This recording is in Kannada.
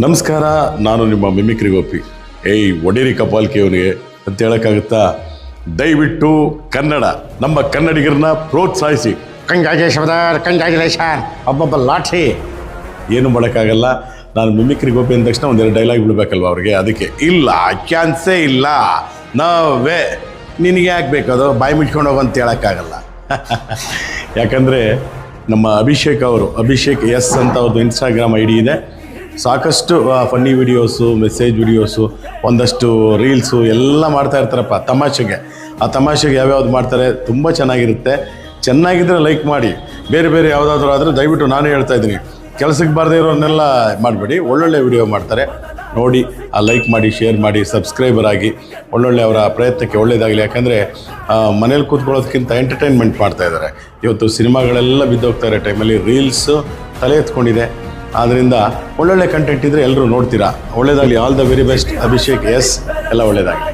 ನಮಸ್ಕಾರ, ನಾನು ನಿಮ್ಮ ಮಿಮಿಕ್ರಿ ಗೋಪಿ. ಒಡೇರಿ ಕಪಾಲ್ಕಿ ಅವನಿಗೆ ಅಂತ ಹೇಳೋಕ್ಕಾಗುತ್ತಾ? ದಯವಿಟ್ಟು ಕನ್ನಡ, ನಮ್ಮ ಕನ್ನಡಿಗರನ್ನ ಪ್ರೋತ್ಸಾಹಿಸಿ. ಕಂಗ್ರ್ಯಾಚುಲೇಷನ್ ಒಬ್ಬೊಬ್ಬ ಲಾಠಿ. ಏನು ಮಾಡೋಕ್ಕಾಗಲ್ಲ. ನಾನು ಮಿಮಿಕ್ರಿ ಗೋಪಿ ಅಂದ ತಕ್ಷಣ ಒಂದೆರಡು ಡೈಲಾಗ್ ಬಿಡಬೇಕಲ್ವ ಅವ್ರಿಗೆ. ಅದಕ್ಕೆ ಇಲ್ಲ, ಚಾನ್ಸೇ ಇಲ್ಲ, ನಾವೇ ನಿನಗೆ ಯಾಕೆ ಬೇಕದು, ಬಾಯಿ ಮುಚ್ಕೊಂಡು ಹೋಗು ಅಂತ ಹೇಳೋಕ್ಕಾಗಲ್ಲ. ಯಾಕಂದರೆ ನಮ್ಮ ಅಭಿಷೇಕ್ ಎಸ್ ಅಂತ ಅವ್ರದ್ದು ಇನ್ಸ್ಟಾಗ್ರಾಮ್ ಐ ಡಿ ಇದೆ. ಸಾಕಷ್ಟು ಫನ್ನಿ ವಿಡಿಯೋಸು, ಮೆಸೇಜ್ ವಿಡಿಯೋಸು, ಒಂದಷ್ಟು ರೀಲ್ಸು ಎಲ್ಲ ಮಾಡ್ತಾ ಇರ್ತಾರಪ್ಪ ತಮಾಷೆಗೆ. ಆ ತಮಾಷೆಗೆ ಯಾವ್ಯಾವ್ದು ಮಾಡ್ತಾರೆ ತುಂಬ ಚೆನ್ನಾಗಿರುತ್ತೆ. ಚೆನ್ನಾಗಿದ್ದರೆ ಲೈಕ್ ಮಾಡಿ. ಬೇರೆ ಯಾವುದಾದ್ರೂ ಆದರೆ ದಯವಿಟ್ಟು ನಾನೇ ಹೇಳ್ತಾ ಇದ್ದೀನಿ, ಕೆಲಸಕ್ಕೆ ಬಾರದೇ ಇರೋರನ್ನೆಲ್ಲ ಮಾಡಬೇಡಿ. ಒಳ್ಳೊಳ್ಳೆ ವಿಡಿಯೋ ಮಾಡ್ತಾರೆ ನೋಡಿ, ಆ ಲೈಕ್ ಮಾಡಿ, ಶೇರ್ ಮಾಡಿ, ಸಬ್ಸ್ಕ್ರೈಬರ್ ಆಗಿ. ಒಳ್ಳೊಳ್ಳೆ ಅವರ ಪ್ರಯತ್ನಕ್ಕೆ ಒಳ್ಳೆಯದಾಗಲಿ. ಯಾಕಂದರೆ ಮನೇಲಿ ಕೂತ್ಕೊಳ್ಳೋದಕ್ಕಿಂತ ಎಂಟರ್ಟೈನ್ಮೆಂಟ್ ಮಾಡ್ತಾಯಿದ್ದಾರೆ. ಇವತ್ತು ಸಿನಿಮಾಗಳೆಲ್ಲ ಬಿದ್ದೋಗ್ತಾರೆ ಟೈಮಲ್ಲಿ ರೀಲ್ಸು ತಲೆ ಎತ್ಕೊಂಡಿದೆ. ಆದ್ದರಿಂದ ಒಳ್ಳೊಳ್ಳೆ ಕಂಟೆಂಟ್ ಇದ್ದರೆ ಎಲ್ಲರೂ ನೋಡ್ತೀರಾ. ಒಳ್ಳೆಯದಾಗಲಿ. All the very best Abhishek S. ಎಲ್ಲ ಒಳ್ಳೆಯದಾಗಲಿ.